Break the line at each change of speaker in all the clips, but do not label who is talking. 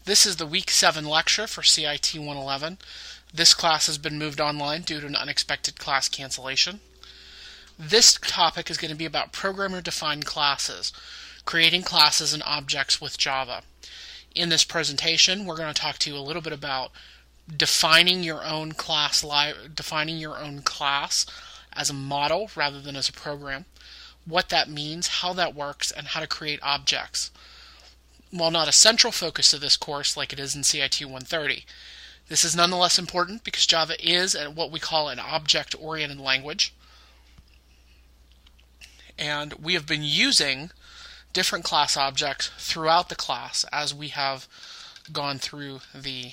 This is the Week 7 lecture for CIT 111. This class has been moved online due to an unexpected class cancellation. This topic is going to be about programmer-defined classes, creating classes and objects with Java. In this presentation, we're going to talk to you a little bit about defining your own class as a model rather than as a program, what that means, how that works, and how to create objects. While not a central focus of this course like it is in CIT 130, this is nonetheless important because Java is what we call an object-oriented language. And we have been using different class objects throughout the class as we have gone through the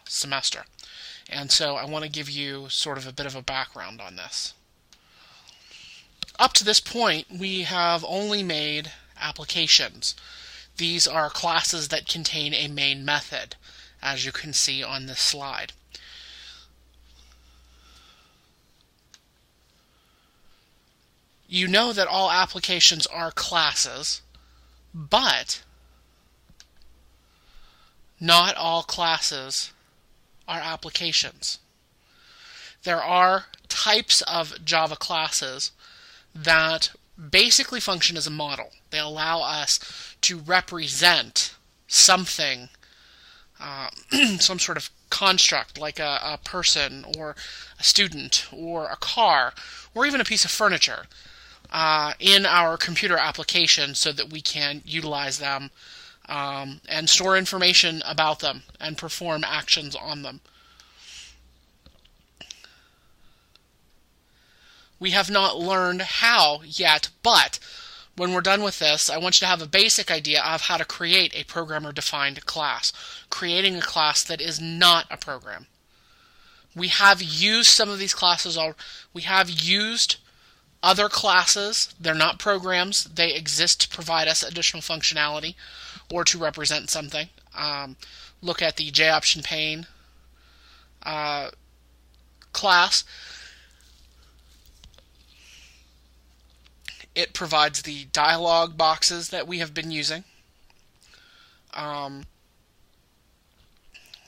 semester. And so I want to give you sort of a bit of a background on this. Up to this point, we have only made applications. These are classes that contain a main method, as you can see on this slide. You know that all applications are classes, but not all classes are applications. There are types of Java classes that basically function as a model. They allow us to represent something, some sort of construct, like a person or a student or a car or even a piece of furniture in our computer application so that we can utilize them and store information about them and perform actions on them. We have not learned how yet, but when we're done with this, I want you to have a basic idea of how to create a programmer-defined class, creating a class that is not a program. We have used some of these classes. We have used other classes. They're not programs. They exist to provide us additional functionality or to represent something. Look at the JOption pane class. It provides the dialog boxes that we have been using.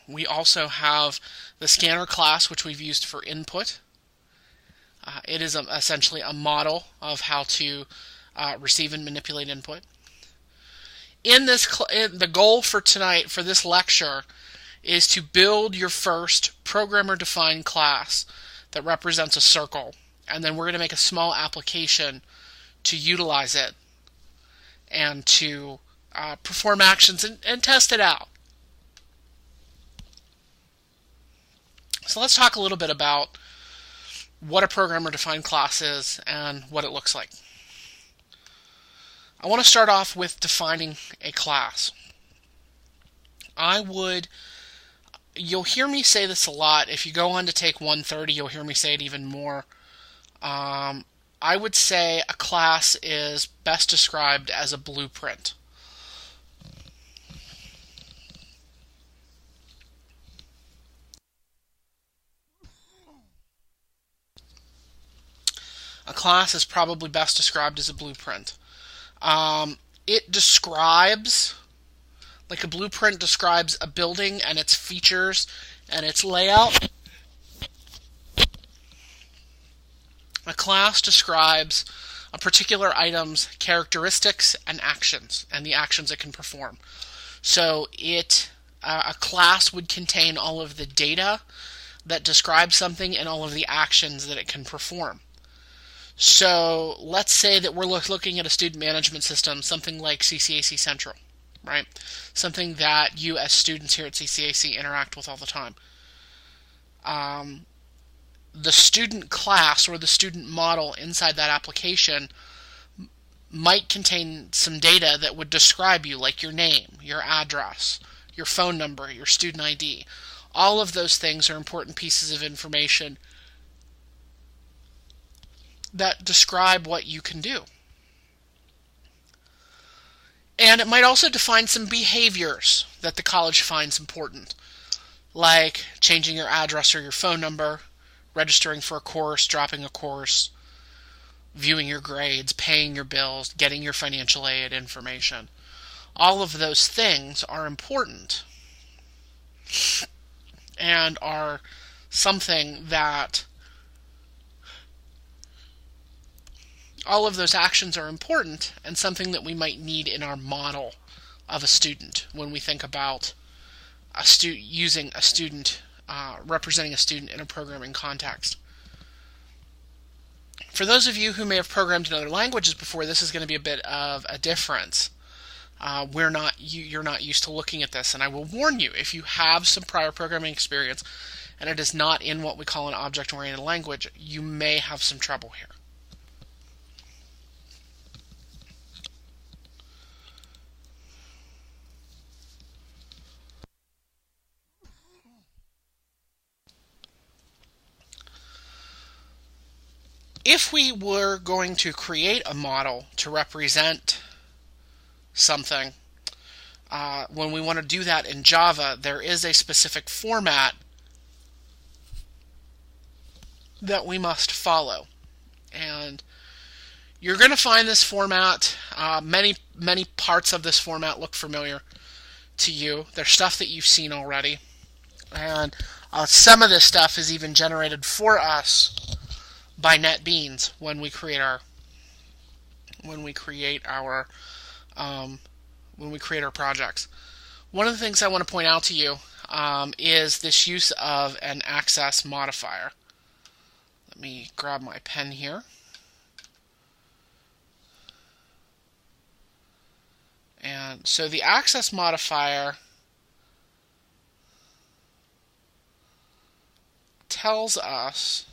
We also have the scanner class, which we've used for input. It is essentially a model of how to receive and manipulate input. The goal for tonight, for this lecture, is to build your first programmer-defined class that represents a circle. And then we're going to make a small application to utilize it and to perform actions and test it out. So let's talk a little bit about what a programmer-defined class is and what it looks like. I want to start off with defining a class. You'll hear me say this a lot. If you go on to take 130, you'll hear me say it even more. I would say a class is best described as a blueprint. A class is probably best described as a blueprint. It describes, like a blueprint describes a building and its features and its layout. A class describes a particular item's characteristics and actions, and the actions it can perform. So a class would contain all of the data that describes something and all of the actions that it can perform. So let's say that we're looking at a student management system, something like CCAC Central, right? Something that you as students here at CCAC interact with all the time. The student class or the student model inside that application might contain some data that would describe you, like your name, your address, your phone number, your student ID. All of those things are important pieces of information that describe what you can do. And it might also define some behaviors that the college finds important, like changing your address or your phone number, registering for a course, dropping a course, viewing your grades, paying your bills, getting your financial aid information. All of those things are important. and are something that all of those actions are important and something that we might need in our model of a student when we think about using a student, representing a student in a programming context. For those of you who may have programmed in other languages before, this is going to be a bit of a difference. You're not used to looking at this, and I will warn you, if you have some prior programming experience and it is not in what we call an object-oriented language, you may have some trouble here. If we were going to create a model to represent something, when we want to do that in Java, there is a specific format that we must follow. And you're going to find this format, many parts of this format look familiar to you. There's stuff that you've seen already. And some of this stuff is even generated for us by NetBeans when we create our projects. One of the things I want to point out to you is this use of an access modifier. Let me grab my pen here. And so the access modifier tells us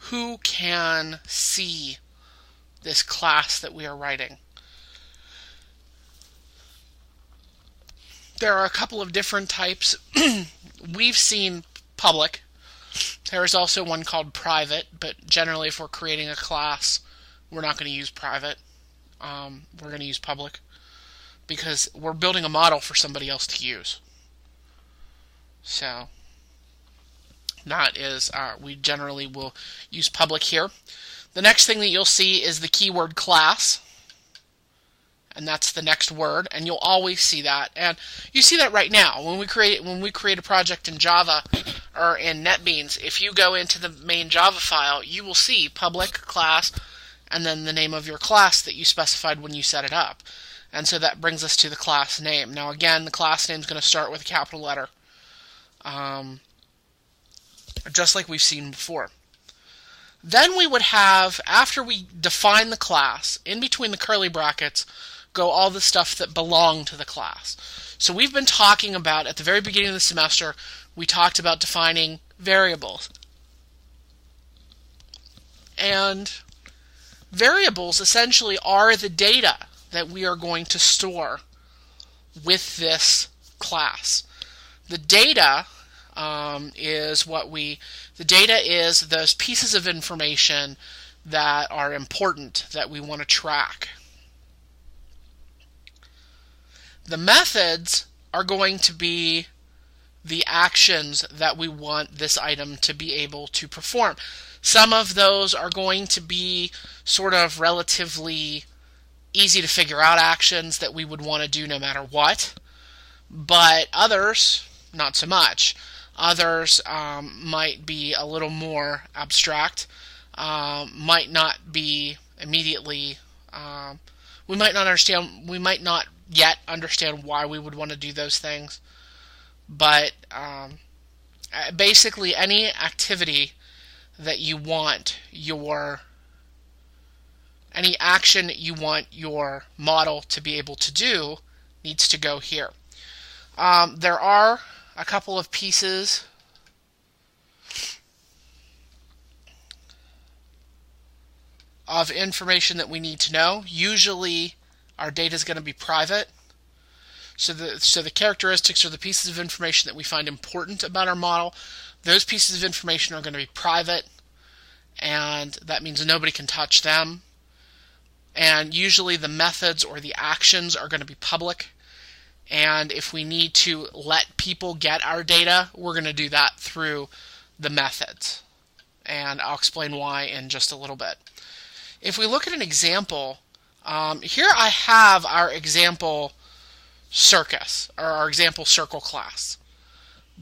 who can see this class that we are writing. There are a couple of different types. We've seen public. There is also one called private, but generally if we're creating a class, we're not going to use private. We're going to use public because we're building a model for somebody else to use. So that is, we generally will use public here. The next thing that you'll see is the keyword class, and that's the next word, and you'll always see that. And you see that right now when we create a project in Java or in NetBeans. If you go into the main Java file, you will see public class and then the name of your class that you specified when you set it up. And so that brings us to the class name. Now again, the class name is going to start with a capital letter. Just like we've seen before. Then we would have, after we define the class, in between the curly brackets, go all the stuff that belong to the class. So we've been talking about, at the very beginning of the semester, we talked about defining variables. And variables essentially are the data that we are going to store with this class. The data is those pieces of information that are important that we want to track. The methods are going to be the actions that we want this item to be able to perform. Some of those are going to be sort of relatively easy to figure out actions that we would want to do no matter what, but others, not so much. Others might be a little more abstract, might not be immediately, we might not yet understand why we would want to do those things, but basically any activity that you want any action you want your model to be able to do needs to go here. There are a couple of pieces of information that we need to know. Usually our data is going to be private. So the characteristics or the pieces of information that we find important about our model, those pieces of information are going to be private, and that means nobody can touch them. And usually the methods or the actions are going to be public. And if we need to let people get our data, we're going to do that through the methods. And I'll explain why in just a little bit. If we look at an example Here I have our example circus, or our example circle class.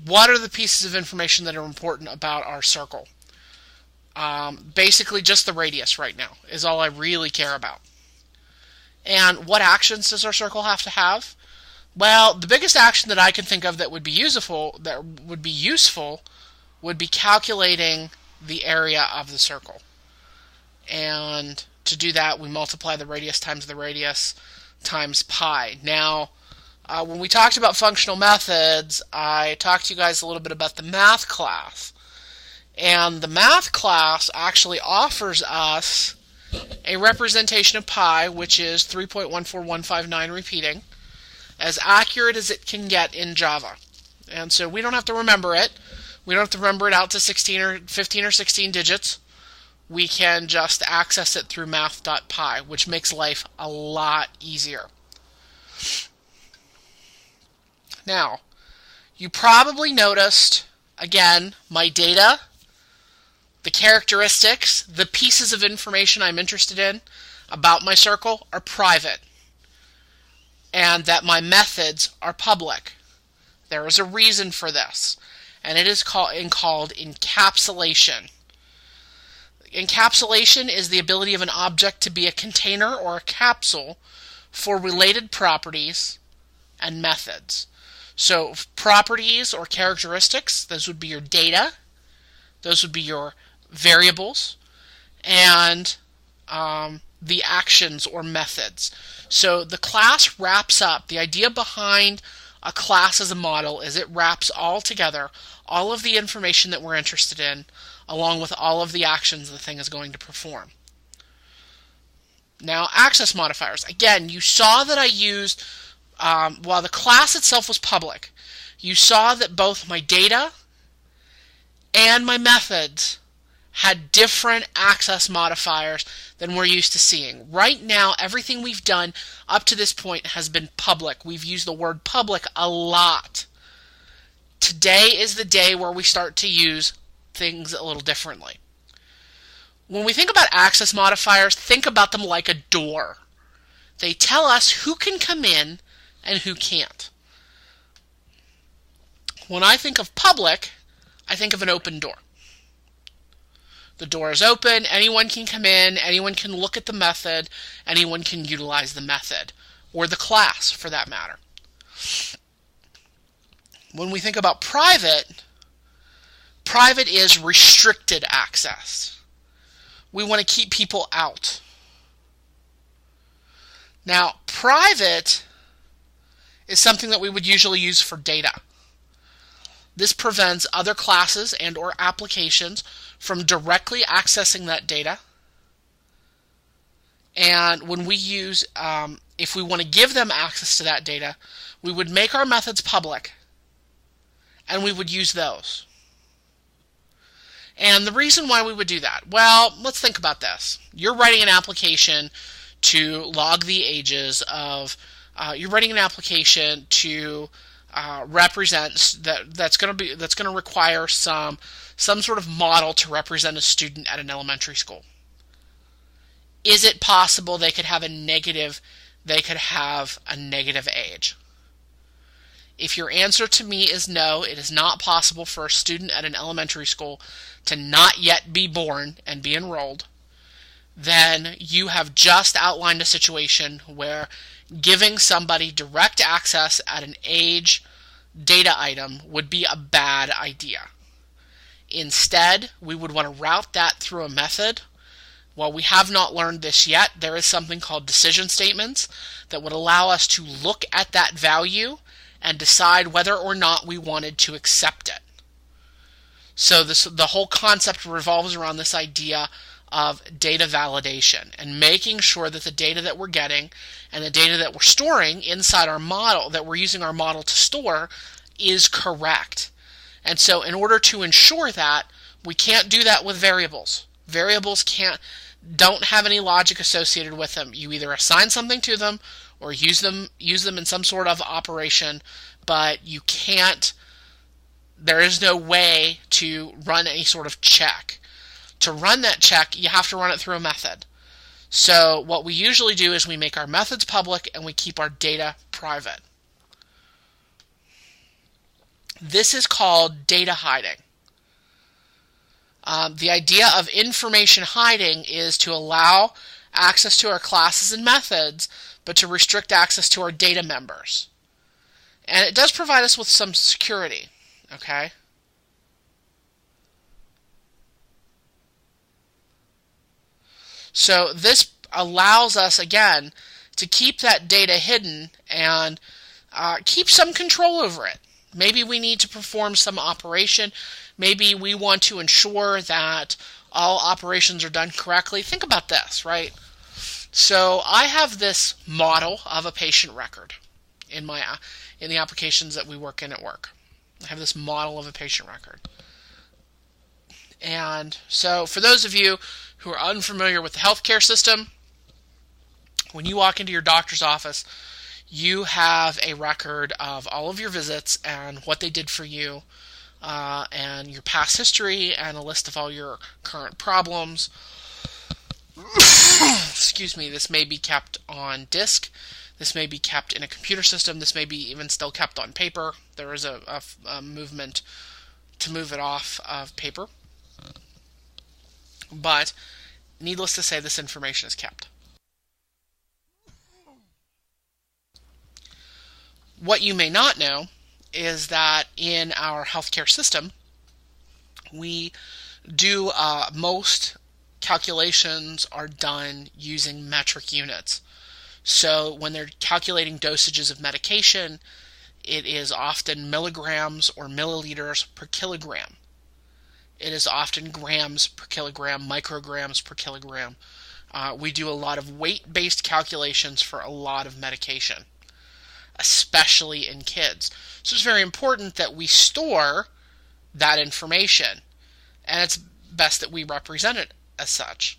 What are the pieces of information that are important about our circle? Basically just the radius right now is all I really care about. And what actions does our circle have to have? Well, the biggest action that I can think of that would be useful would be calculating the area of the circle. And to do that, we multiply the radius times pi. Now, when we talked about functional methods, I talked to you guys a little bit about the math class. And the math class actually offers us a representation of pi, which is 3.14159 repeating, as accurate as it can get in Java. And so we don't have to remember it. We don't have to remember it out to 16 or 15 or 16 digits. We can just access it through math.py, which makes life a lot easier. Now, you probably noticed, again, my data, the characteristics, the pieces of information I'm interested in about my circle are private, and that my methods are public. There is a reason for this, and it is called encapsulation. Encapsulation is the ability of an object to be a container or a capsule for related properties and methods. So properties or characteristics, those would be your data, those would be your variables, and the actions or methods. So the class wraps up, the idea behind a class as a model is it wraps all together, all of the information that we're interested in, along with all of the actions the thing is going to perform. Now, access modifiers. Again, you saw that I used, while the class itself was public, you saw that both my data and my methods had different access modifiers than we're used to seeing. Right now, everything we've done up to this point has been public. We've used the word public a lot. Today is the day where we start to use things a little differently. When we think about access modifiers, think about them like a door. They tell us who can come in and who can't. When I think of public, I think of an open door. The door is open, anyone can come in, anyone can look at the method, anyone can utilize the method, or the class for that matter. When we think about private, private is restricted access. We want to keep people out. Now, private is something that we would usually use for data. This prevents other classes and or applications from directly accessing that data. And when we use, if we want to give them access to that data, we would make our methods public, and we would use those. And the reason why we would do that, well, let's think about this. You're writing an application to log the ages of, you're writing an application to represent that's going to require some sort of model to represent a student at an elementary school. Is it possible they could have a negative age? If your answer to me is no, it is not possible for a student at an elementary school to not yet be born and be enrolled, then you have just outlined a situation where giving somebody direct access at an age data item would be a bad idea. Instead, we would want to route that through a method. While we have not learned this yet, there is something called decision statements that would allow us to look at that value and decide whether or not we wanted to accept it. So the whole concept revolves around this idea of data validation and making sure that the data that we're getting and the data that we're storing inside our model, that we're using our model to store, is correct. And so in order to ensure that, we can't do that with variables. Variables don't have any logic associated with them. You either assign something to them or use them in some sort of operation, but you can't, there is no way to run any sort of check. To run that check, you have to run it through a method. So what we usually do is we make our methods public and we keep our data private. This is called data hiding. The idea of information hiding is to allow access to our classes and methods, but to restrict access to our data members. And it does provide us with some security, okay? So this allows us, again, to keep that data hidden and keep some control over it. Maybe we need to perform some operation. Maybe we want to ensure that all operations are done correctly. Think about this, right? So I have this model of a patient record in the applications that we work in at work. I have this model of a patient record. And so for those of you who are unfamiliar with the healthcare system, when you walk into your doctor's office, you have a record of all of your visits and what they did for you, and your past history, and a list of all your current problems. Excuse me, this may be kept on disk, this may be kept in a computer system, this may be even still kept on paper. There is a movement to move it off of paper. But, needless to say, this information is kept. What you may not know is that in our healthcare system, we do most calculations are done using metric units. So when they're calculating dosages of medication, it is often milligrams or milliliters per kilogram. It is often grams per kilogram, micrograms per kilogram. We do a lot of weight-based calculations for a lot of medication, especially in kids. So it's very important that we store that information, and it's best that we represent it as such.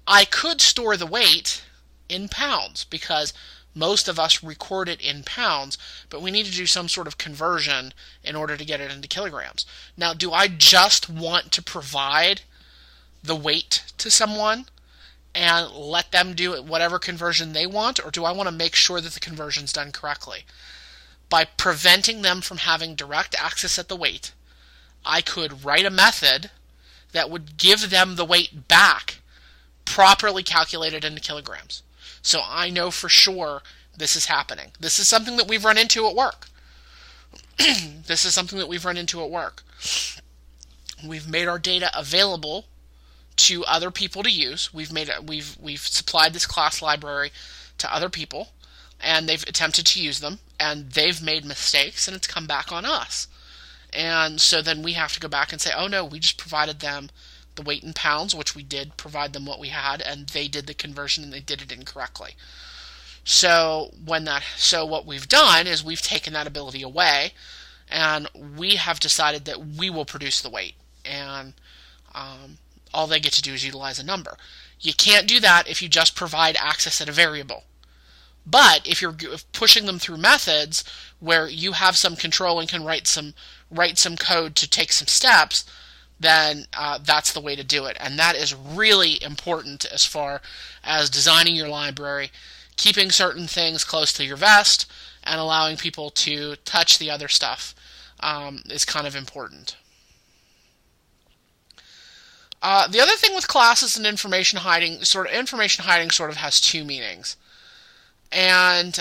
I could store the weight in pounds because most of us record it in pounds, but we need to do some sort of conversion in order to get it into kilograms. Now, do I just want to provide the weight to someone and let them do whatever conversion they want, or do I want to make sure that the conversion's done correctly? By preventing them from having direct access at the weight, I could write a method that would give them the weight back, properly calculated into kilograms. So I know for sure this is happening. This is something that we've run into at work. This is something that we've run into at work. We've made our data available to other people to use. We've supplied this class library to other people, and they've attempted to use them, and they've made mistakes, and it's come back on us. And so then we have to go back and say, oh no, we just provided them the weight in pounds, which we did provide them what we had, and they did the conversion and they did it incorrectly. So what we've done is we've taken that ability away, and we have decided that we will produce the weight, and all they get to do is utilize a number. You can't do that if you just provide access at a variable. But if you're pushing them through methods where you have some control and can write some code to take some steps, then that's the way to do it. And that is really important as far as designing your library, keeping certain things close to your vest, and allowing people to touch the other stuff is kind of important. The other thing with classes and information hiding sort of has two meanings. And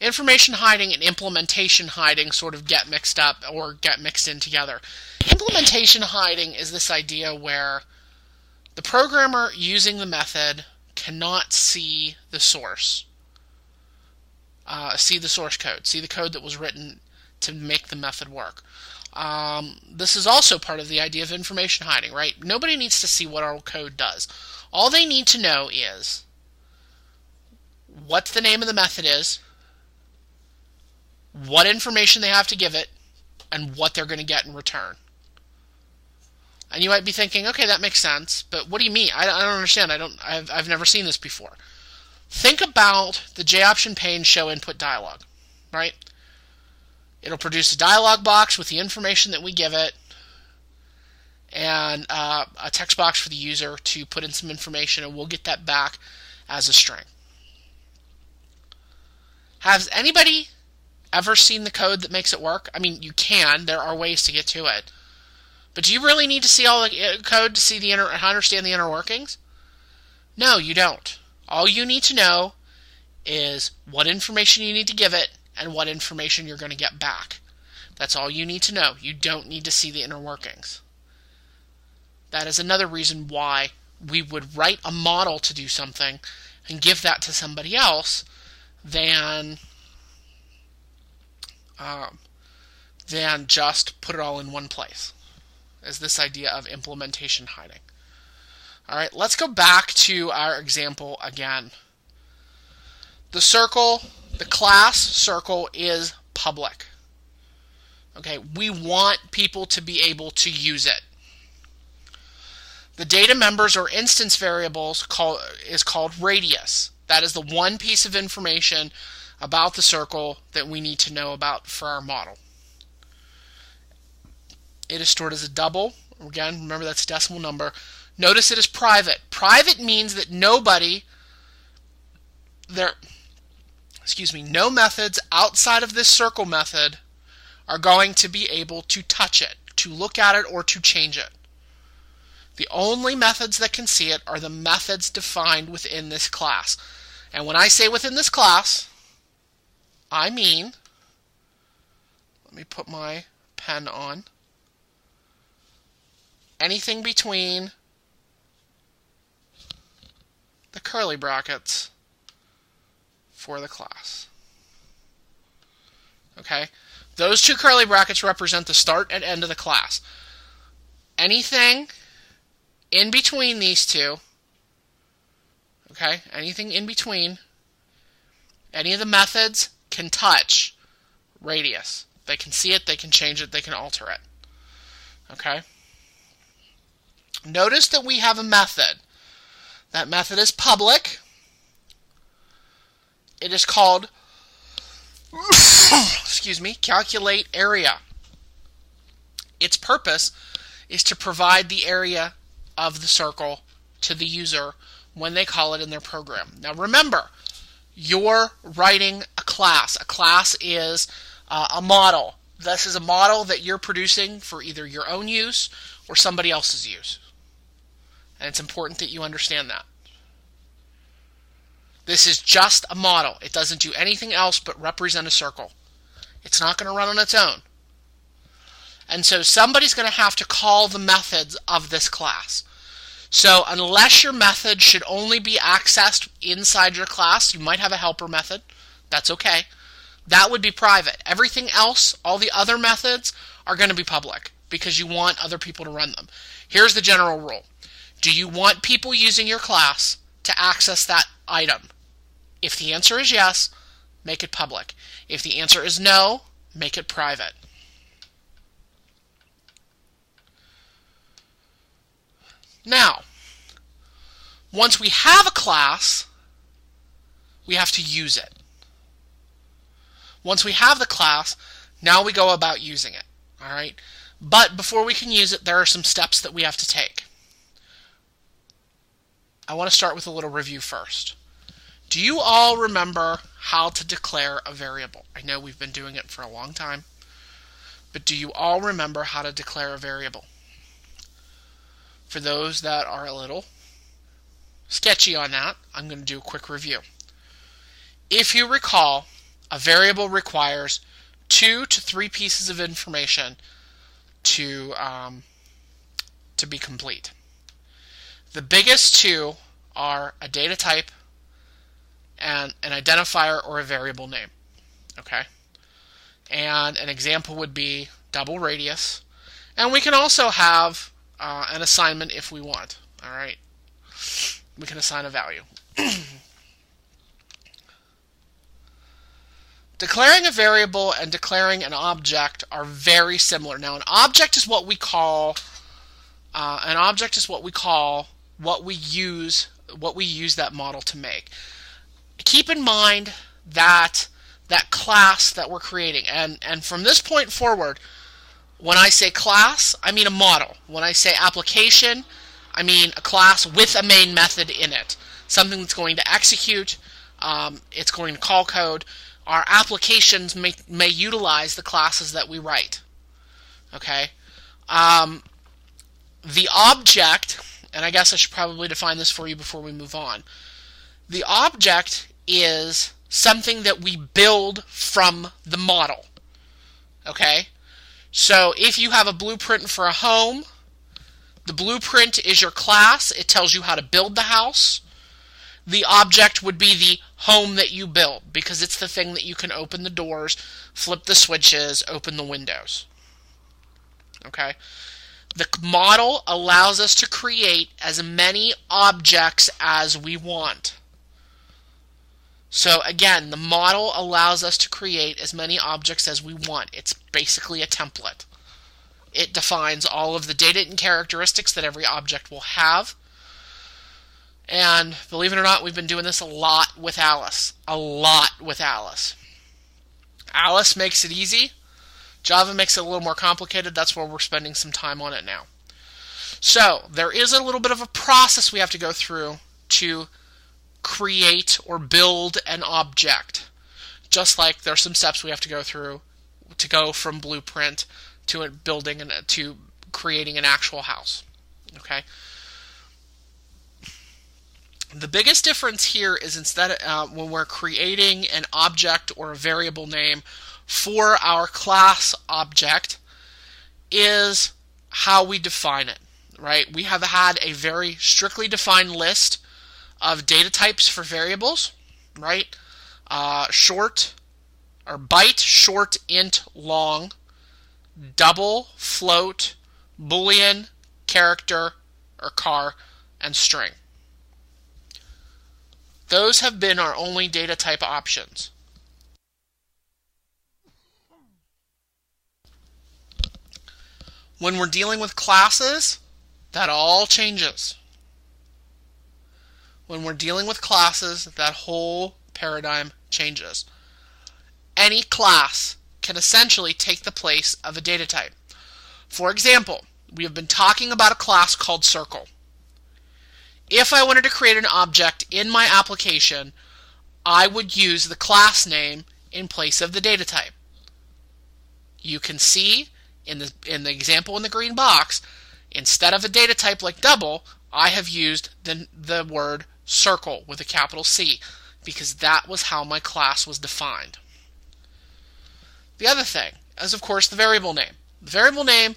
information hiding and implementation hiding sort of get mixed up or get mixed in together. Implementation hiding is this idea where the programmer using the method cannot see the source. See the source code. See the code that was written to make the method work. This is also part of the idea of information hiding, right? Nobody needs to see what our code does. All they need to know is what the name of the method is, what information they have to give it, and what they're going to get in return. And you might be thinking, okay, that makes sense, but what do you mean? I don't understand. I've never seen this before. Think about the JOption pane show input dialog, right? It'll produce a dialog box with the information that we give it, and a text box for the user to put in some information, and we'll get that back as a string. Has anybody ever seen the code that makes it work? I mean, you can. There are ways to get to it. But do you really need to see all the code to see understand the inner workings? No, you don't. All you need to know is what information you need to give it and what information you're going to get back. That's all you need to know. You don't need to see the inner workings. That is another reason why we would write a model to do something and give that to somebody else than just put it all in one place. Is this idea of implementation hiding. Alright, let's go back to our example again. The circle, the class circle is public. Okay, we want people to be able to use it. The data members or instance variables is called radius. That is the one piece of information about the circle that we need to know about for our model. It is stored as a double. Again, remember that's a decimal number. Notice it is private. Private means that no methods outside of this circle method are going to be able to touch it, to look at it, or to change it. The only methods that can see it are the methods defined within this class. And when I say within this class, I mean, let me put my pen on, anything between the curly brackets for the class. Okay? Those two curly brackets represent the start and end of the class. Anything in between these two, okay, anything in between, any of the methods can touch radius. They can see it, they can change it, they can alter it. Okay? Notice that we have a method. That method is public. It is called calculate area. Its purpose is to provide the area of the circle to the user when they call it in their program. Now remember, you're writing a class. A class is a model. This is a model that you're producing for either your own use or somebody else's use. And it's important that you understand that. This is just a model. It doesn't do anything else but represent a circle. It's not going to run on its own. And so somebody's going to have to call the methods of this class. So unless your method should only be accessed inside your class, you might have a helper method. That's okay. That would be private. Everything else, all the other methods, are going to be public because you want other people to run them. Here's the general rule. Do you want people using your class to access that item? If the answer is yes, make it public. If the answer is no, make it private. Now, once we have a class, we have to use it. Once we have the class, now we go about using it. All right? But before we can use it, there are some steps that we have to take. I want to start with a little review first. Do you all remember how to declare a variable? I know we've been doing it for a long time, but do you all remember how to declare a variable? For those that are a little sketchy on that, I'm going to do a quick review. If you recall, a variable requires 2 to 3 pieces of information to be complete. The biggest two are a data type and an identifier or a variable name. Okay? And an example would be double radius. And we can also have an assignment if we want. All right? We can assign a value. Declaring a variable and declaring an object are very similar. Now, an object is what we call what we use that model to make. Keep in mind that class that we're creating, and from this point forward, When I say class, I mean a model. When I say application, I mean a class with a main method in it. Something that's going to execute, it's going to call code. Our applications may utilize the classes that we write. Okay? The object, and I guess I should probably define this for you before we move on. The object is something that we build from the model. Okay? So if you have a blueprint for a home, the blueprint is your class. It tells you how to build the house. The object would be the home that you built, because it's the thing that you can open the doors, flip the switches, open the windows. Okay? The model allows us to create as many objects as we want. So again, the model allows us to create as many objects as we want. It's basically a template. It defines all of the data and characteristics that every object will have. And believe it or not, we've been doing this a lot with Alice. A lot with Alice. Alice makes it easy. Java makes it a little more complicated. That's where we're spending some time on it now. So there is a little bit of a process we have to go through to create or build an object. Just like there's some steps we have to go through to go from blueprint to building and to creating an actual house. Okay. The biggest difference here is instead of when we're creating an object or a variable name for our class object, is how we define it. Right? We have had a very strictly defined list of data types for variables. Right? Short or byte, short, int, long, double, float, boolean, character or char, and string. Those have been our only data type options. When we're dealing with classes, that all changes. When we're dealing with classes, that whole paradigm changes. Any class can essentially take the place of a data type. For example, we have been talking about a class called circle. If I wanted to create an object in my application, I would use the class name in place of the data type. You can see in the example in the green box, instead of a data type like double, I have used the word circle with a capital C, because that was how my class was defined. The other thing is, of course, the variable name. The variable name,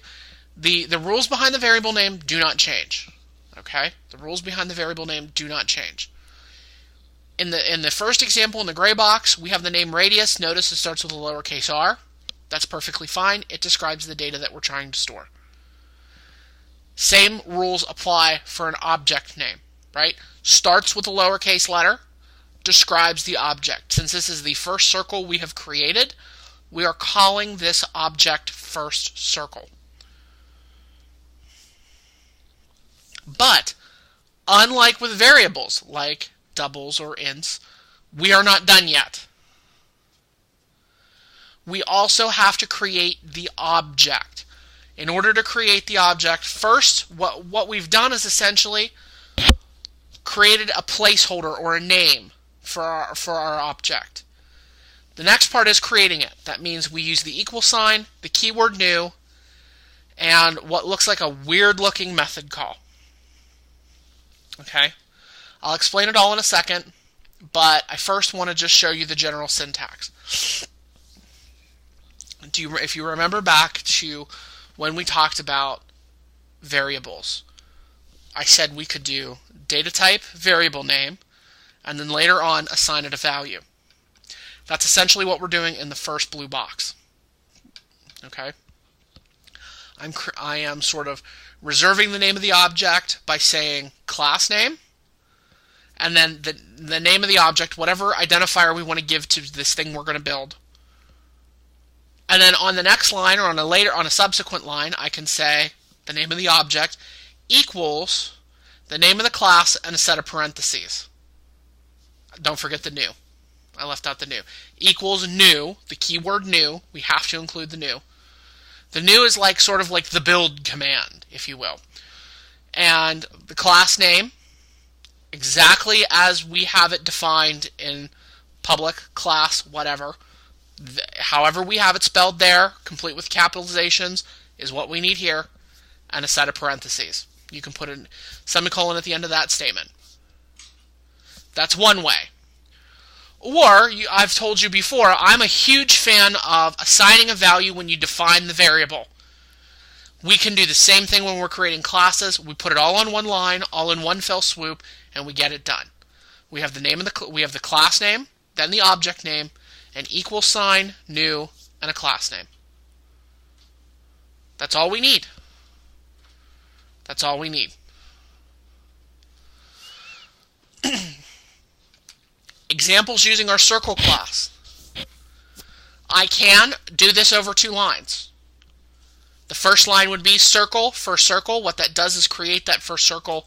the rules behind the variable name do not change. Okay? The rules behind the variable name do not change. In the first example in the gray box, we have the name radius. Notice it starts with a lowercase r. That's perfectly fine. It describes the data that we're trying to store. Same rules apply for an object name, right? Starts with a lowercase letter, describes the object. Since this is the first circle we have created, we are calling this object first circle. But, unlike with variables, like doubles or ints, we are not done yet. We also have to create the object. In order to create the object, first, what we've done is essentially created a placeholder or a name for our object. The next part is creating it. That means we use the equal sign, the keyword new, and what looks like a weird looking method call. Okay? I'll explain it all in a second, but I first want to just show you the general syntax. If you remember back to when we talked about variables, I said we could do data type, variable name, and then later on assign it a value. That's essentially what we're doing in the first blue box. Okay? I am sort of reserving the name of the object by saying class name, and then the name of the object, whatever identifier we want to give to this thing we're going to build. And then on the next line, or on a subsequent line, I can say the name of the object equals the name of the class and a set of parentheses. Don't forget the new. I left out the new. Equals new, the keyword new. We have to include the new. The new is like sort of like the build command, if you will. And the class name, exactly as we have it defined in public, class, whatever. However we have it spelled there, complete with capitalizations, is what we need here, and a set of parentheses. You can put a semicolon at the end of that statement. That's one way. Or, I've told you before, I'm a huge fan of assigning a value when you define the variable. We can do the same thing when we're creating classes. We put it all on one line, all in one fell swoop, and we get it done. We have the name of we have the class name, then the object name, an equal sign, new, and a class name. That's all we need. That's all we need. Examples using our circle class. I can do this over 2 lines. The first line would be circle, first circle. What that does is create that first circle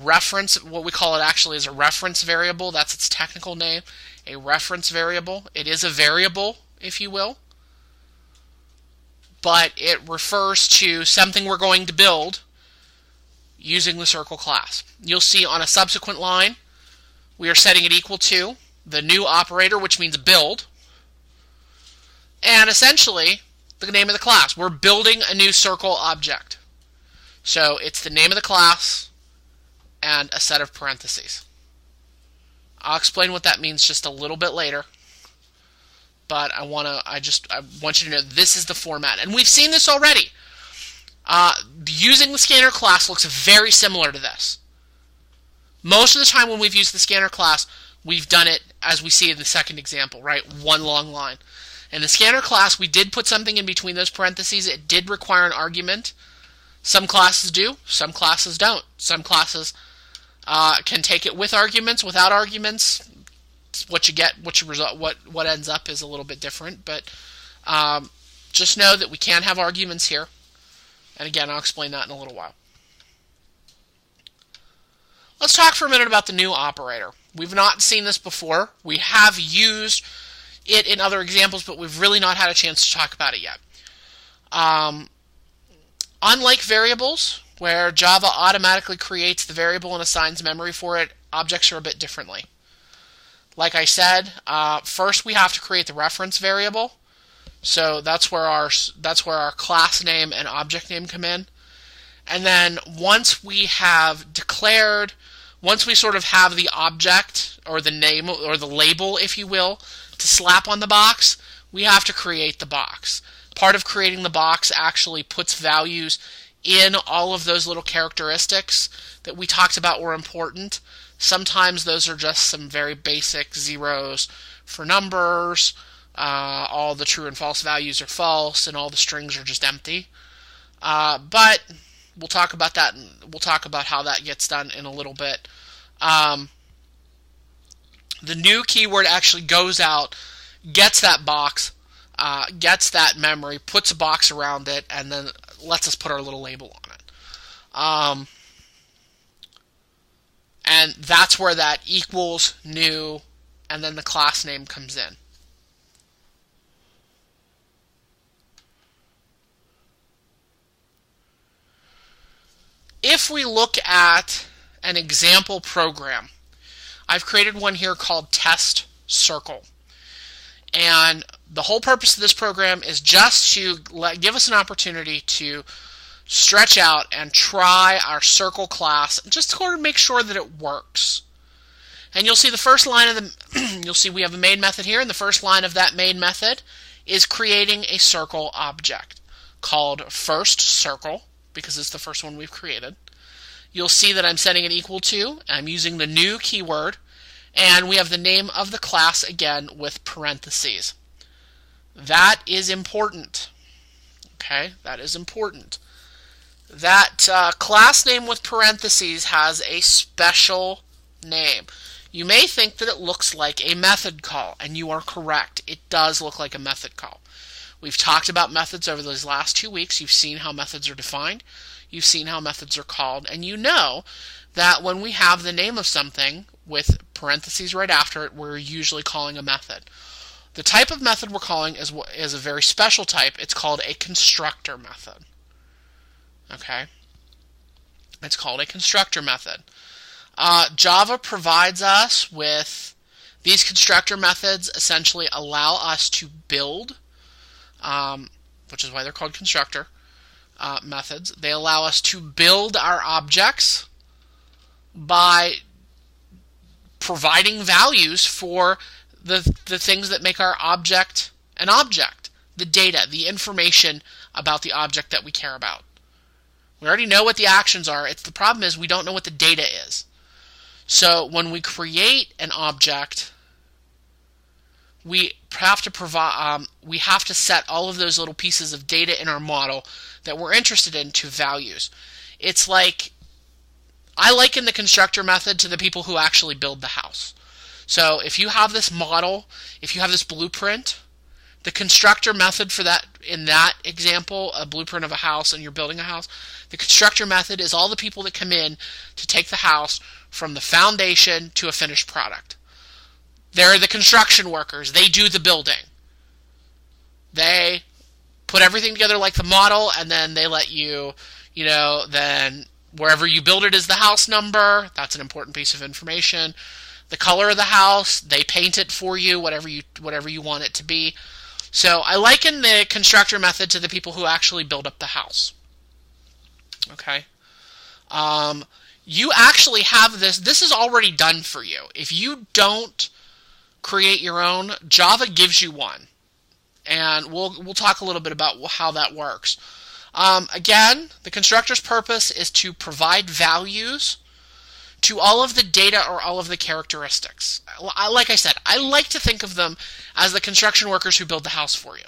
reference. What we call it actually is a reference variable. That's its technical name, a reference variable. It is a variable, if you will, but it refers to something we're going to build using the circle class. You'll see on a subsequent line, we are setting it equal to the new operator, which means build, and essentially the name of the class. We're building a new circle object. So it's the name of the class and a set of parentheses. I'll explain what that means just a little bit later, but I want you to know this is the format, and we've seen this already. Using the scanner class looks very similar to this. Most of the time when we've used the scanner class, we've done it as we see in the second example, right? One long line. In the scanner class, we did put something in between those parentheses. It did require an argument. Some classes do, some classes don't. Some classes can take it with arguments, without arguments. What you get, what ends up is a little bit different. But just know that we can have arguments here. And again, I'll explain that in a little while. Let's talk for a minute about the new operator. We've not seen this before. We have used it in other examples, but we've really not had a chance to talk about it yet. Unlike variables, where Java automatically creates the variable and assigns memory for it, objects are a bit differently. Like I said, first we have to create the reference variable. So that's where our class name and object name come in. And then once we have declared, once we sort of have the object or the name or the label, if you will, to slap on the box, we have to create the box. Part of creating the box actually puts values in all of those little characteristics that we talked about were important. Sometimes those are just some very basic zeros for numbers. All the true and false values are false, and all the strings are just empty. But we'll talk about that, and we'll talk about how that gets done in a little bit. The new keyword actually goes out, gets that box, gets that memory, puts a box around it, and then lets us put our little label on it. And that's where that equals new, and then the class name comes in. If we look at an example program, I've created one here called Test Circle. And the whole purpose of this program is just to give us an opportunity to stretch out and try our circle class, just to make sure that it works. And you'll see the first line of the, you'll see we have a main method here, and the first line of that main method is creating a circle object called first circle, because it's the first one we've created. You'll see that I'm setting it equal to, I'm using the new keyword, and we have the name of the class again with parentheses. That is important. Okay, that is important. That class name with parentheses has a special name. You may think that it looks like a method call, and you are correct. It does look like a method call. We've talked about methods over those last 2 weeks. You've seen how methods are defined. You've seen how methods are called. And you know that when we have the name of something with parentheses right after it, we're usually calling a method. The type of method we're calling is a very special type. It's called a constructor method. Okay? It's called a constructor method. Java provides us with these constructor methods. Essentially allow us to build, which is why they're called constructor methods. They allow us to build our objects by providing values for the things that make our object an object, the data, the information about the object that we care about. We already know what the actions are. The problem is we don't know what the data is. So when we create an object, we have to set all of those little pieces of data in our model that we're interested in to values. It's like, I liken the constructor method to the people who actually build the house. So if you have this model, if you have this blueprint, the constructor method for that, in that example, a blueprint of a house and you're building a house, the constructor method is all the people that come in to take the house from the foundation to a finished product. They're the construction workers. They do the building. They put everything together like the model, and then they let you, then wherever you build it is the house number. That's an important piece of information. The color of the house, they paint it for you, whatever you want it to be. So I liken the constructor method to the people who actually build up the house. Okay? You actually have this. This is already done for you. If you don't create your own, Java gives you one. And we'll talk a little bit about how that works. Again, the constructor's purpose is to provide values to all of the data or all of the characteristics. Like I said, I like to think of them as the construction workers who build the house for you.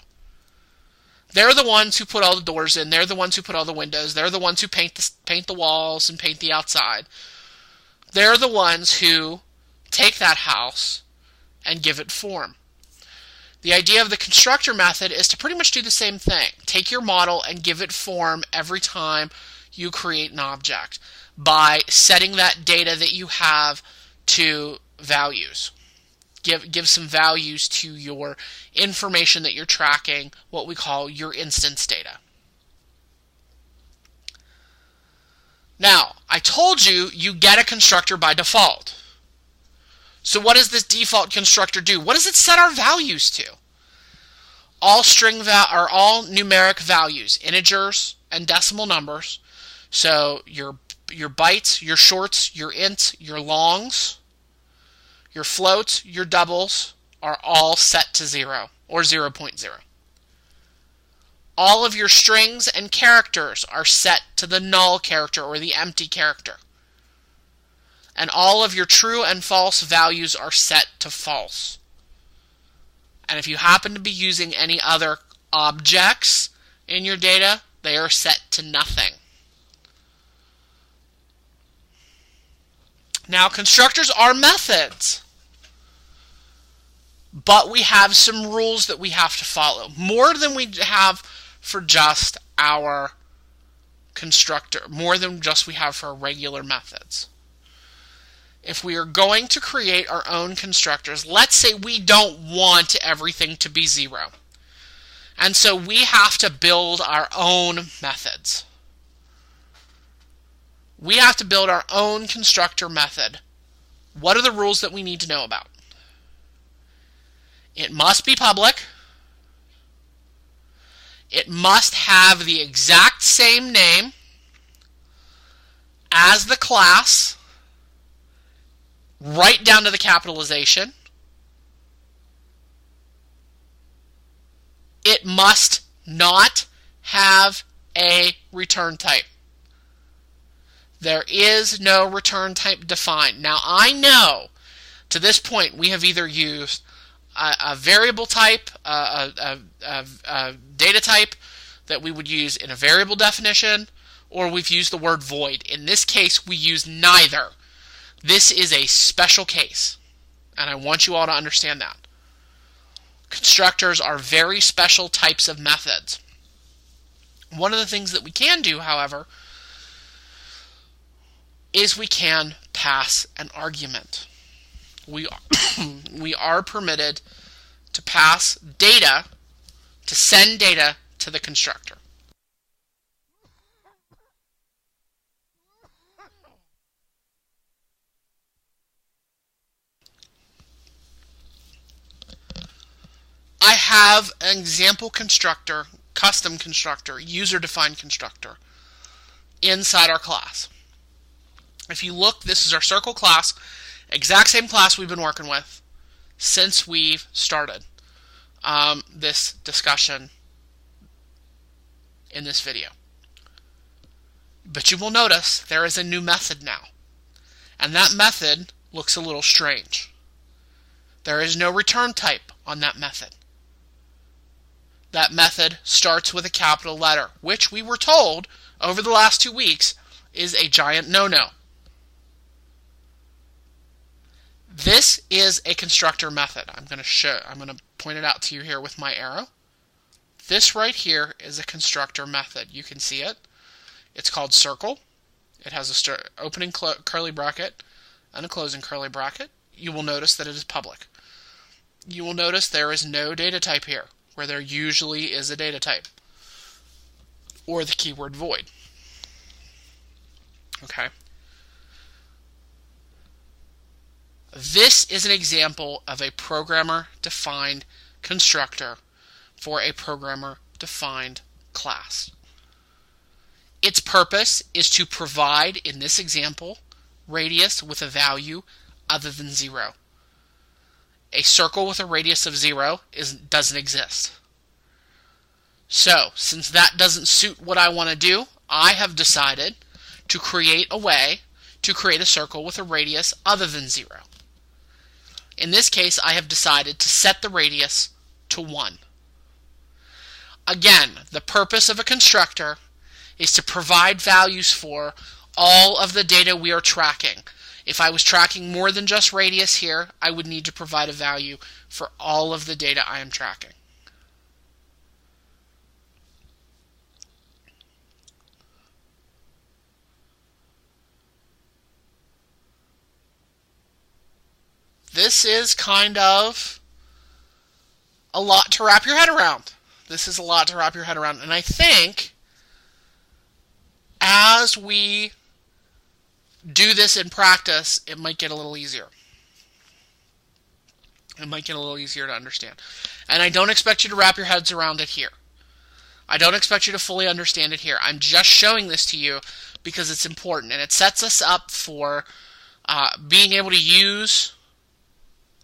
They're the ones who put all the doors in. They're the ones who put all the windows. They're the ones who paint the walls and paint the outside. They're the ones who take that house and give it form. The idea of the constructor method is to pretty much do the same thing. Take your model and give it form every time you create an object by setting that data that you have to values. Give some values to your information that you're tracking, what we call your instance data. Now, I told you get a constructor by default. So what does this default constructor do? What does it set our values to? All all numeric values, integers and decimal numbers. So your bytes, your shorts, your ints, your longs, your floats, your doubles are all set to 0 or 0.0. All of your strings and characters are set to the null character or the empty character. And all of your true and false values are set to false. And if you happen to be using any other objects in your data, they are set to nothing. Now, constructors are methods, but we have some rules that we have to follow, more than we have for just our constructor, more than just we have for our regular methods. If we are going to create our own constructors, let's say we don't want everything to be 0. And so we have to build our own methods. We have to build our own constructor method. What are the rules that we need to know about? It must be public. It must have the exact same name as the class, right down to the capitalization. It must not have a return type. There is no return type defined. Now, I know to this point we have either used a variable type, a data type that we would use in a variable definition, or we've used the word void. In this case, we use neither. This is a special case, and I want you all to understand that. Constructors are very special types of methods. One of the things that we can do, however, is we can pass an argument. We are permitted to pass data, to send data to the constructor. I have an example constructor, custom constructor, user-defined constructor inside our class. If you look, this is our circle class, exact same class we've been working with since we've started this discussion in this video. But you will notice there is a new method now, and that method looks a little strange. There is no return type on that method. That method starts with a capital letter, which we were told over the last 2 weeks is a giant no-no. This is a constructor method. I'm going to point it out to you here with my arrow. This right here is a constructor method. You can see it. It's called circle. It has a opening curly bracket and a closing curly bracket. You will notice that it is public. You will notice there is no data type here, where there usually is a data type, or the keyword void. Okay. This is an example of a programmer-defined constructor for a programmer-defined class. Its purpose is to provide, in this example, radius with a value other than 0. A circle with a radius of 0 doesn't exist. So, since that doesn't suit what I want to do, I have decided to create a way to create a circle with a radius other than 0. In this case, I have decided to set the radius to 1. Again, the purpose of a constructor is to provide values for all of the data we are tracking. If I was tracking more than just radius here, I would need to provide a value for all of the data I am tracking. This is kind of a lot to wrap your head around. And I think as we do this in practice, it might get a little easier. It might get a little easier to understand. And I don't expect you to wrap your heads around it here. I don't expect you to fully understand it here. I'm just showing this to you because it's important, and it sets us up for being able to use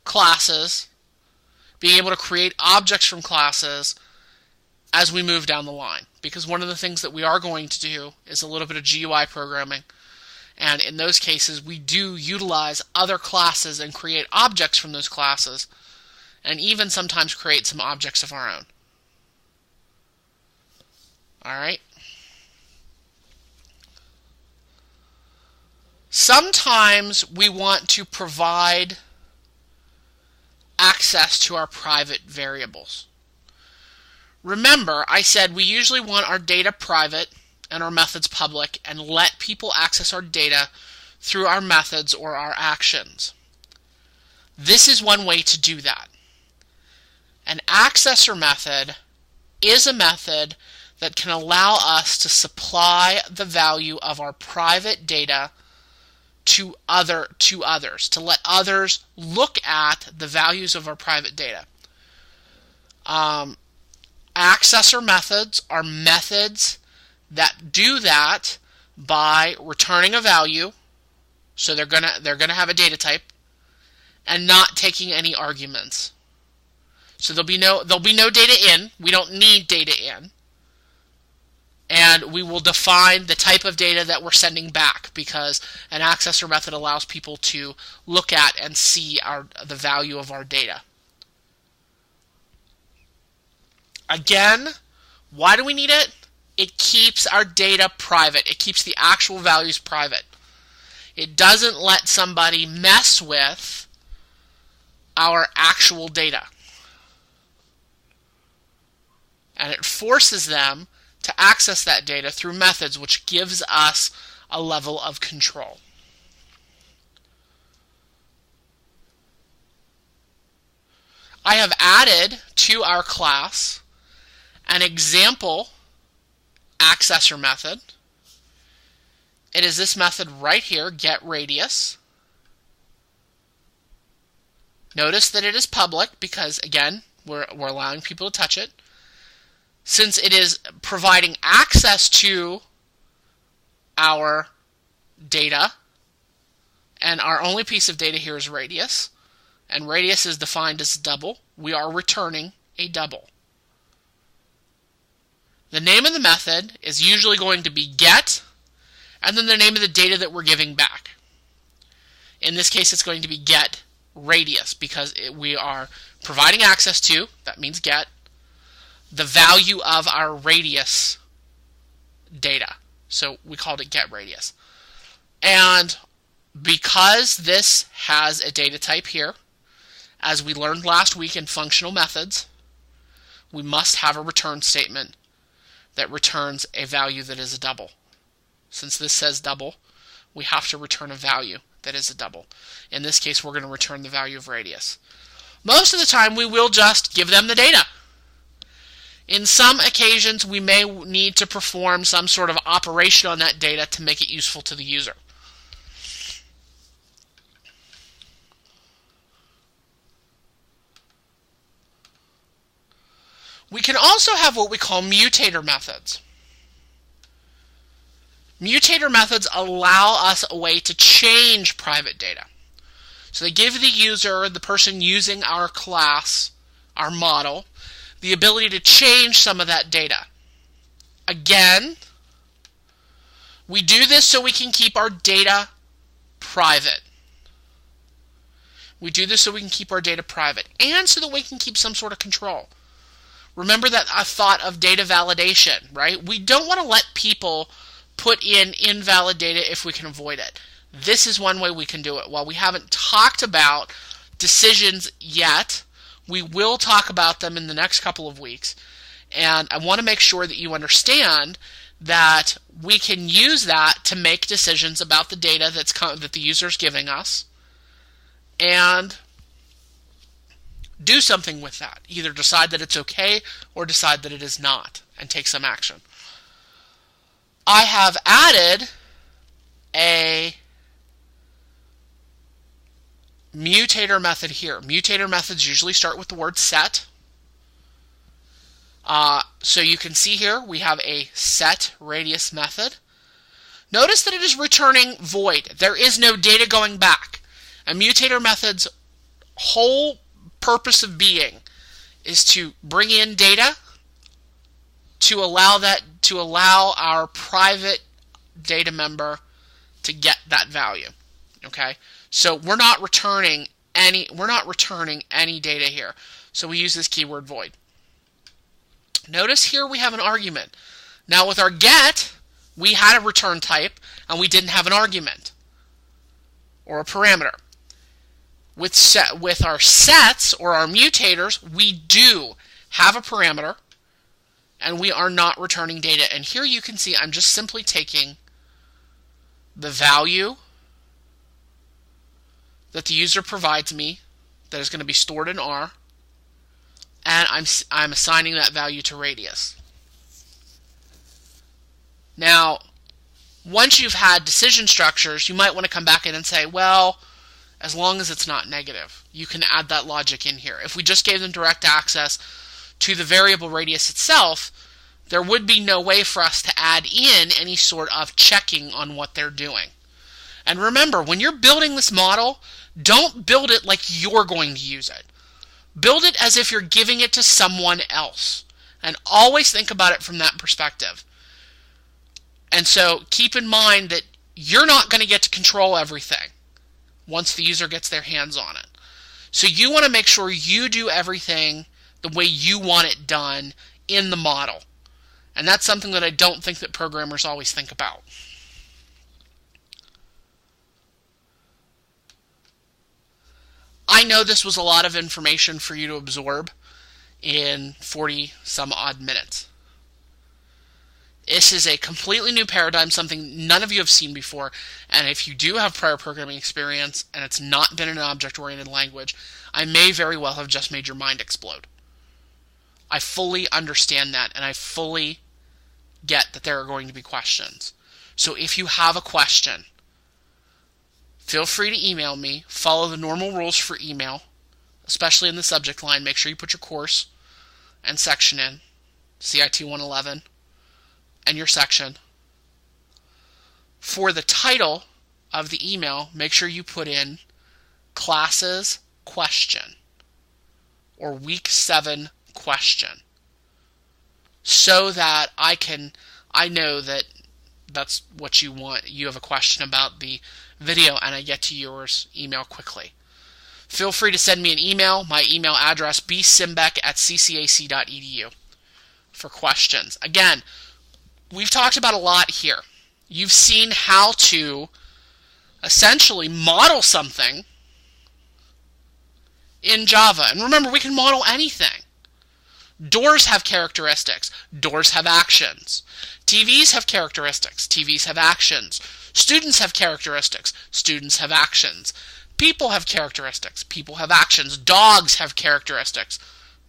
classes, being able to create objects from classes as we move down the line. Because one of the things that we are going to do is a little bit of GUI programming. And in those cases, we do utilize other classes and create objects from those classes, and even sometimes create some objects of our own. Alright? Sometimes we want to provide access to our private variables. Remember, I said we usually want our data private and our methods public, and let people access our data through our methods or our actions. This is one way to do that. An accessor method is a method that can allow us to supply the value of our private data to others, to let others look at the values of our private data. Accessor methods are methods that do that by returning a value, so they're gonna have a data type, and not taking any arguments. So there'll be no data in. We don't need data in, and we will define the type of data that we're sending back, because an accessor method allows people to look at and see the value of our data. Again, why do we need it? It keeps our data private. It keeps the actual values private. It doesn't let somebody mess with our actual data. And it forces them to access that data through methods, which gives us a level of control. I have added to our class an example accessor method. It is this method right here, getRadius. Notice that it is public because, again, we're allowing people to touch it. Since it is providing access to our data, and our only piece of data here is radius, and radius is defined as double, we are returning a double. The name of the method is usually going to be get, and then the name of the data that we're giving back. In this case, it's going to be get radius because we are providing access to, that means get, the value of our radius data. So we called it get radius. And because this has a data type here, as we learned last week in functional methods, we must have a return statement that returns a value that is a double. Since this says double, we have to return a value that is a double. In this case, we're going to return the value of radius. Most of the time, we will just give them the data. In some occasions, we may need to perform some sort of operation on that data to make it useful to the user. We can also have what we call mutator methods. Mutator methods allow us a way to change private data. So they give the user, the person using our class, our model, the ability to change some of that data. Again, we do this so we can keep our data private. We do this so we can keep our data private and so that we can keep some sort of control. Remember that I thought of data validation, right? We don't want to let people put in invalid data if we can avoid it. This is one way we can do it. While we haven't talked about decisions yet, we will talk about them in the next couple of weeks. And I want to make sure that you understand that we can use that to make decisions about the data that the user is giving us and do something with that. Either decide that it's okay or decide that it is not and take some action. I have added a mutator method here. Mutator methods usually start with the word set. So you can see here we have a set radius method. Notice that it is returning void. There is no data going back. A mutator method's whole purpose of being is to bring in data to allow our private data member to get that value. Okay? So we're not returning any data here. So we use this keyword void. Notice here we have an argument. Now with our get, we had a return type and we didn't have an argument or a parameter. With our sets or our mutators, we do have a parameter and we are not returning data. And here you can see I'm just simply taking the value that the user provides me that is going to be stored in R, and I'm assigning that value to radius. Now, once you've had decision structures, you might want to come back in and say, well, as long as it's not negative, you can add that logic in here. If we just gave them direct access to the variable radius itself, there would be no way for us to add in any sort of checking on what they're doing. And remember, when you're building this model, don't build it like you're going to use it. Build it as if you're giving it to someone else. And always think about it from that perspective. And so keep in mind that you're not going to get to control everything once the user gets their hands on it. So you want to make sure you do everything the way you want it done in the model. And that's something that I don't think that programmers always think about. I know this was a lot of information for you to absorb in 40 some odd minutes. This is a completely new paradigm, something none of you have seen before, and if you do have prior programming experience and it's not been an object-oriented language, I may very well have just made your mind explode. I fully understand that, and I fully get that there are going to be questions. So if you have a question, feel free to email me. Follow the normal rules for email, especially in the subject line. Make sure you put your course and section in, CIT 111, and your section. For the title of the email, make sure you put in classes question or week 7 question, so that I know that that's what you want. You have a question about the video and I get to yours email quickly. Feel free to send me an email. My email address, bsimbeck@ccac.edu, for questions. Again, we've talked about a lot here. You've seen how to essentially model something in Java. And remember, we can model anything. Doors have characteristics. Doors have actions. TVs have characteristics. TVs have actions. Students have characteristics. Students have actions. People have characteristics. People have actions. Dogs have characteristics.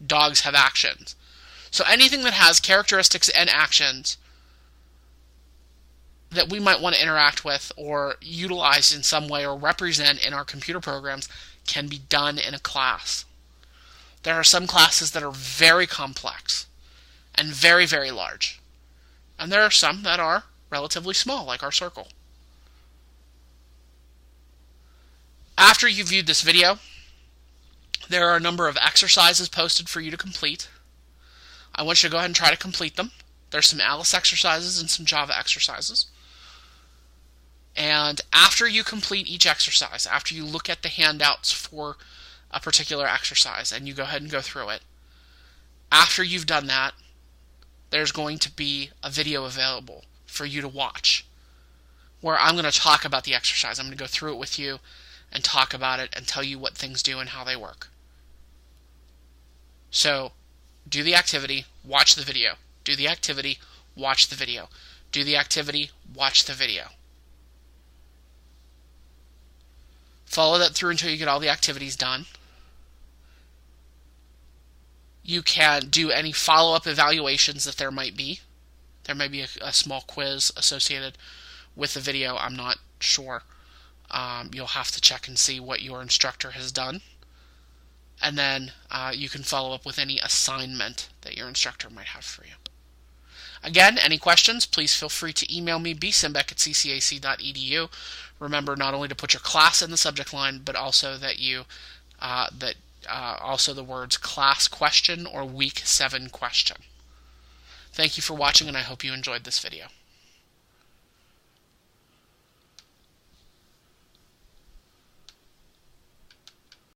Dogs have actions. So anything that has characteristics and actions that we might want to interact with or utilize in some way or represent in our computer programs can be done in a class. There are some classes that are very complex and very, very large. And there are some that are relatively small, like our circle. After you've viewed this video, there are a number of exercises posted for you to complete. I want you to go ahead and try to complete them. There's some Alice exercises and some Java exercises. And after you complete each exercise, after you look at the handouts for a particular exercise and you go ahead and go through it, after you've done that, there's going to be a video available for you to watch where I'm going to talk about the exercise. I'm going to go through it with you and talk about it and tell you what things do and how they work. So, do the activity, watch the video. Do the activity, watch the video. Do the activity, watch the video. Follow that through until you get all the activities done. You can do any follow-up evaluations that there might be. There may be a small quiz associated with the video. I'm not sure. You'll have to check and see what your instructor has done. And then you can follow up with any assignment that your instructor might have for you. Again, any questions, please feel free to email me, bsimbeck@ccac.edu. Remember not only to put your class in the subject line, but also that you also the words class question or week 7 question. Thank you for watching, and I hope you enjoyed this video.